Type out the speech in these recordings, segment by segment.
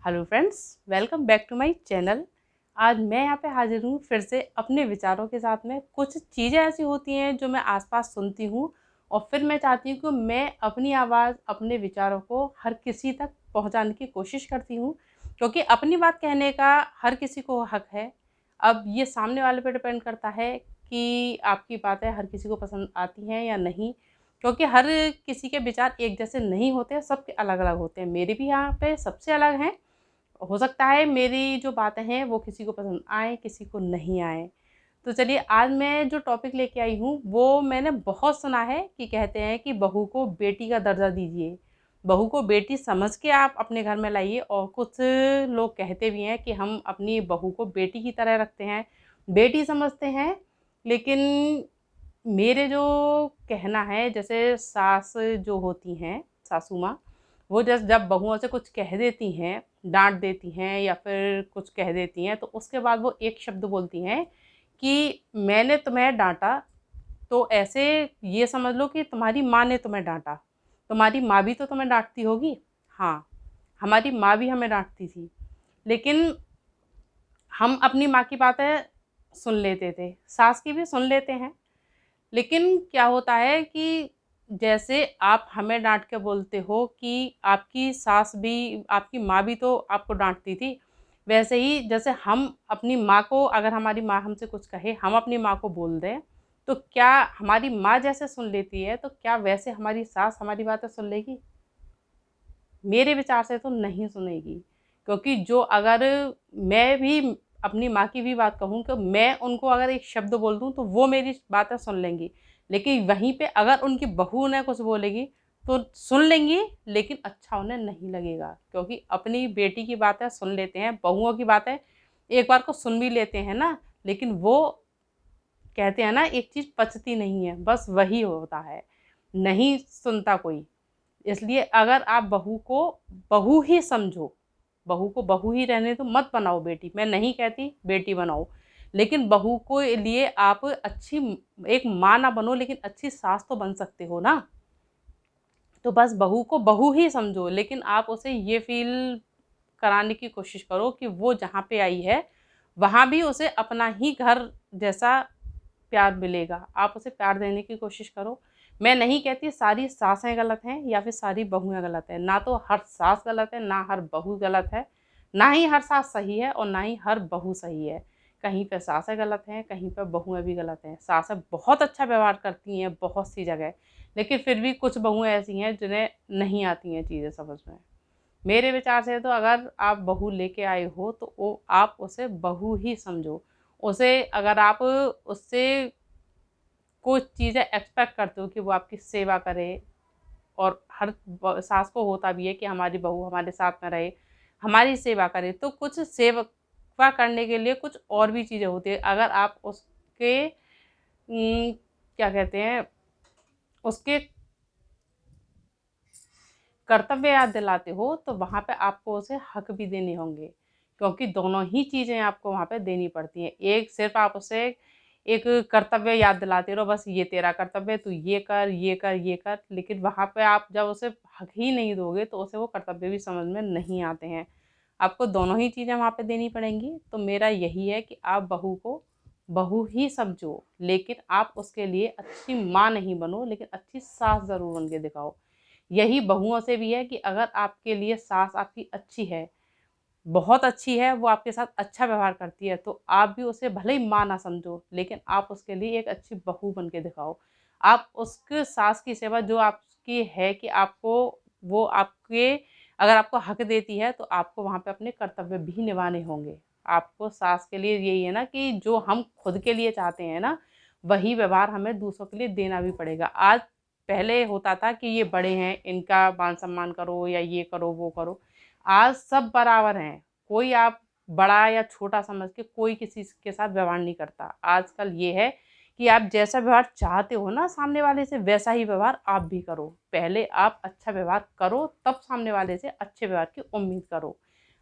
Hello friends, welcome back to my channel. आज मैं यहाँ पे हाजिर हूँ फिर से अपने विचारों के साथ में। कुछ चीज़ें ऐसी होती हैं जो मैं आसपास सुनती हूँ और फिर मैं चाहती हूँ कि मैं अपनी आवाज़, अपने विचारों को हर किसी तक पहुँचाने की कोशिश करती हूँ, क्योंकि अपनी बात कहने का हर किसी को हक है। अब ये सामने वाले पे डिपेंड करता है कि आपकी बातें हर किसी को पसंद आती हैं या नहीं, क्योंकि हर किसी के विचार एक जैसे नहीं होते, सबके अलग अलग होते हैं। मेरे भी यहाँ पे सबसे अलग हैं। हो सकता है मेरी जो बातें हैं वो किसी को पसंद आए, किसी को नहीं आए। तो चलिए, आज मैं जो टॉपिक लेके आई हूँ वो मैंने बहुत सुना है कि कहते हैं कि बहू को बेटी का दर्जा दीजिए, बहू को बेटी समझ के आप अपने घर में लाइए। और कुछ लोग कहते भी हैं कि हम अपनी बहू को बेटी की तरह रखते हैं, बेटी समझते हैं। लेकिन मेरे जो कहना है, जैसे सास जो होती हैं, सासू माँ, वो जब बहुओं से कुछ कह देती हैं, डांट देती हैं या फिर कुछ कह देती हैं, तो उसके बाद वो एक शब्द बोलती हैं कि मैंने तुम्हें डांटा, तो ऐसे ये समझ लो कि तुम्हारी माँ ने तुम्हें डांटा। तुम्हारी माँ भी तो तुम्हें डांटती होगी। हाँ, हमारी माँ भी हमें डांटती थी, लेकिन हम अपनी माँ की बातें सुन लेते थे, सास की भी सुन लेते हैं। लेकिन क्या होता है कि जैसे आप हमें डांट के बोलते हो कि आपकी सास भी, आपकी माँ भी तो आपको डांटती थी, वैसे ही जैसे हम अपनी माँ को, अगर हमारी माँ हमसे कुछ कहे, हम अपनी माँ को बोल दें, तो क्या हमारी माँ जैसे सुन लेती है, तो क्या वैसे हमारी सास हमारी बातें सुन लेगी? मेरे विचार से तो नहीं सुनेगी। क्योंकि जो, अगर मैं भी अपनी माँ की भी बात कहूँ कि मैं उनको अगर एक शब्द बोल दूँ तो वो मेरी बातें सुन लेंगी, लेकिन वहीं पे अगर उनकी बहू उन्हें कुछ बोलेगी तो सुन लेंगी, लेकिन अच्छा उन्हें नहीं लगेगा। क्योंकि अपनी बेटी की बातें सुन लेते हैं, बहुओं की बातें एक बार को सुन भी लेते हैं ना, लेकिन वो कहते हैं ना, एक चीज़ पचती नहीं है, बस वही होता है, नहीं सुनता कोई। इसलिए अगर आप बहू को बहू ही समझो, बहू को बहू ही रहने दो, मत बनाओ बेटी। मैं नहीं कहती बेटी बनाओ, लेकिन बहू को लिए आप अच्छी एक माँ ना बनो, लेकिन अच्छी सास तो बन सकते हो ना। तो बस बहू को बहू ही समझो, लेकिन आप उसे ये फील कराने की कोशिश करो कि वो जहाँ पे आई है वहाँ भी उसे अपना ही घर जैसा प्यार मिलेगा। आप उसे प्यार देने की कोशिश करो। मैं नहीं कहती सारी सासें गलत हैं या फिर सारी बहुएँ गलत हैं। ना तो हर सास गलत है, ना हर बहू गलत है। ना ही हर सास सही है और ना ही हर बहू सही है। कहीं पे सासें गलत हैं, कहीं पे बहुएँ भी गलत हैं। सासें बहुत अच्छा व्यवहार करती हैं बहुत सी जगह, लेकिन फिर भी कुछ बहुएँ ऐसी हैं जिन्हें नहीं आती हैं चीज़ें समझ में। मेरे विचार से तो अगर आप बहू लेके आए हो तो वो आप उसे बहू ही समझो। उसे, अगर आप उससे कुछ चीज़ें एक्सपेक्ट करते हो कि वो आपकी सेवा करे, और हर सास को होता भी है कि हमारी बहू हमारे साथ में रहे, हमारी सेवा करे, तो कुछ सेवा करने के लिए कुछ और भी चीज़ें होती है। अगर आप उसके क्या कहते हैं, उसके कर्तव्य याद दिलाते हो, तो वहाँ पे आपको उसे हक भी देने होंगे, क्योंकि दोनों ही चीज़ें आपको वहाँ पे देनी पड़ती हैं। एक सिर्फ आप उसे एक कर्तव्य याद दिलाते रहो, बस ये तेरा कर्तव्य है, तू ये कर, ये कर, ये कर, लेकिन वहाँ पे आप जब उसे हक ही नहीं दोगे तो उसे वो कर्तव्य भी समझ में नहीं आते हैं। आपको दोनों ही चीज़ें वहाँ पे देनी पड़ेंगी। तो मेरा यही है कि आप बहू को बहू ही समझो, लेकिन आप उसके लिए अच्छी माँ नहीं बनो, लेकिन अच्छी सास ज़रूर बन के दिखाओ। यही बहुओं से भी है कि अगर आपके लिए सास आपकी अच्छी है, बहुत अच्छी है, वो आपके साथ अच्छा व्यवहार करती है, तो आप भी उसे भले ही माँ ना समझो, लेकिन आप उसके लिए एक अच्छी बहू बन के दिखाओ। आप उसके सास की सेवा जो आपकी है कि आपको, वो आपके, अगर आपको हक देती है तो आपको वहाँ पे अपने कर्तव्य भी निभाने होंगे। आपको सास के लिए यही है ना कि जो हम खुद के लिए चाहते हैं ना, वही व्यवहार हमें दूसरों के लिए देना भी पड़ेगा। आज, पहले होता था कि ये बड़े हैं, इनका मान सम्मान करो या ये करो वो करो। आज सब बराबर हैं, कोई आप बड़ा या छोटा समझ के कोई किसी के साथ व्यवहार नहीं करता। आजकल ये है कि आप जैसा व्यवहार चाहते हो ना सामने वाले से, वैसा ही व्यवहार आप भी करो। पहले आप अच्छा व्यवहार करो, तब सामने वाले से अच्छे व्यवहार की उम्मीद करो।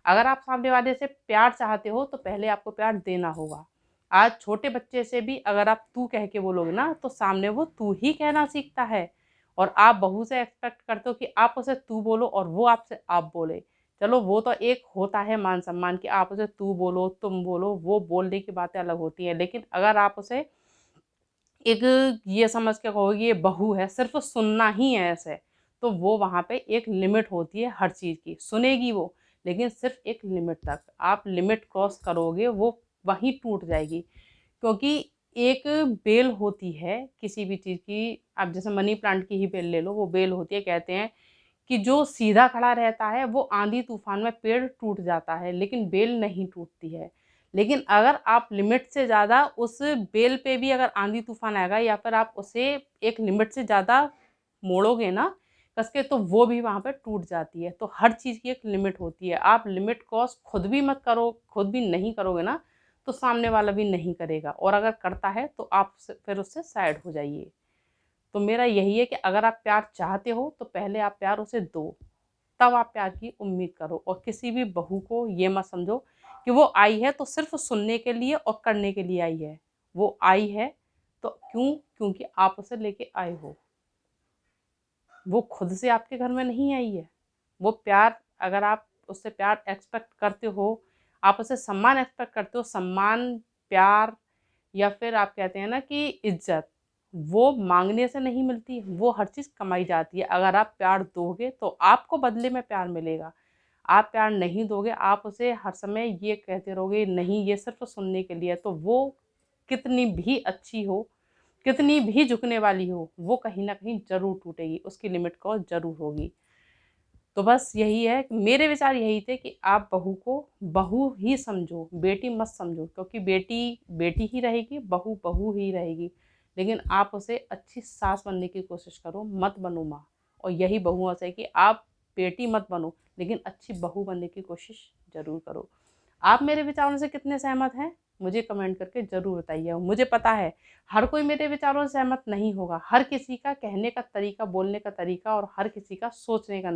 अगर आप सामने वाले से प्यार चाहते हो तो पहले आपको प्यार देना होगा। आज छोटे बच्चे से भी अगर आप तू कह के बोलोगे ना, तो सामने वो तू ही कहना सीखता है। और आप बहू से एक्सपेक्ट करते हो कि आप उसे तू बोलो और वो आपसे आप बोले। चलो वो तो एक होता है मान सम्मान कि आप उसे तू बोलो, तुम बोलो, वो बोलने की बातें अलग होती हैं। लेकिन अगर आप उसे एक ये समझ के कहोगे ये बहू है, सिर्फ सुनना ही है ऐसे, तो वो वहाँ पे एक लिमिट होती है हर चीज़ की। सुनेगी वो, लेकिन सिर्फ एक लिमिट तक। आप लिमिट क्रॉस करोगे वो वहीं टूट जाएगी। क्योंकि एक बेल होती है किसी भी चीज़ की, आप जैसे मनी प्लांट की ही बेल ले लो, वो बेल होती है, कहते हैं कि जो सीधा खड़ा रहता है वो आंधी तूफान में पेड़ टूट जाता है, लेकिन बेल नहीं टूटती है। लेकिन अगर आप लिमिट से ज़्यादा उस बेल पे भी अगर आंधी तूफान आएगा या फिर आप उसे एक लिमिट से ज़्यादा मोड़ोगे ना कस के, तो वो भी वहाँ पे टूट जाती है। तो हर चीज़ की एक लिमिट होती है। आप लिमिट क्रॉस खुद भी मत करो, खुद भी नहीं करोगे ना तो सामने वाला भी नहीं करेगा, और अगर करता है तो आप फिर उससे साइड हो जाइए। तो मेरा यही है कि अगर आप प्यार चाहते हो तो पहले आप प्यार उसे दो, तब आप प्यार की उम्मीद करो। और किसी भी बहू को ये मत समझो कि वो आई है तो सिर्फ सुनने के लिए और करने के लिए आई है। वो आई है तो क्योंकि आप उसे लेके आए हो। वो खुद से आपके घर में नहीं आई है। वो प्यार, अगर आप उससे प्यार एक्सपेक्ट करते हो, आप उससे सम्मान एक्सपेक्ट करते हो, सम्मान, प्यार, या फिर आप कहते हैं ना कि इज्जत, वो मांगने से नहीं मिलती, वो हर चीज़ कमाई जाती है। अगर आप प्यार दोगे तो आपको बदले में प्यार मिलेगा। आप प्यार नहीं दोगे, आप उसे हर समय ये कहते रहोगे नहीं ये सिर्फ सुनने के लिए, तो वो कितनी भी अच्छी हो, कितनी भी झुकने वाली हो, वो कहीं ना कहीं जरूर टूटेगी, उसकी लिमिट क्रॉस जरूर होगी। तो बस यही है, मेरे विचार यही थे कि आप बहू को बहू ही समझो, बेटी मत समझो। क्योंकि बेटी बेटी ही रहेगी, बहू बहू ही रहेगी। लेकिन आप उसे अच्छी सास बनने की कोशिश करो, मत बनो माँ। और यही बहुओं से कि आप बेटी मत बनो, लेकिन अच्छी बहू बनने की कोशिश जरूर करो। आप मेरे विचारों से कितने सहमत हैं मुझे कमेंट करके ज़रूर बताइए। मुझे पता है हर कोई मेरे विचारों से सहमत नहीं होगा। हर किसी का कहने का तरीका, बोलने का तरीका और हर किसी का सोचने का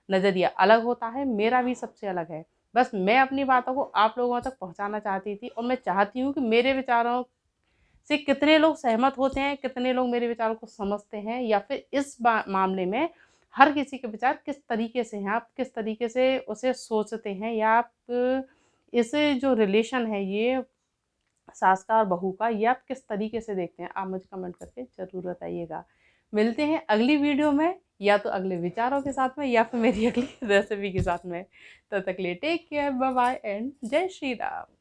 नज़रिया अलग होता है। मेरा भी सबसे अलग है। बस मैं अपनी बातों को आप लोगों तक पहुंचाना चाहती थी, और मैं चाहती हूँ कि मेरे विचारों से कितने लोग सहमत होते हैं, कितने लोग मेरे विचारों को समझते हैं, या फिर इस मामले में हर किसी के विचार किस तरीके से हैं, आप किस तरीके से उसे सोचते हैं, या आप इस जो रिलेशन है ये सास का और बहू का, ये आप किस तरीके से देखते हैं, आप मुझे कमेंट करके ज़रूर बताइएगा। मिलते हैं अगली वीडियो में, या तो अगले विचारों के साथ में या फिर मेरी अगली रेसिपी के साथ में। तब तक लिए take care, bye bye and जय श्री राम।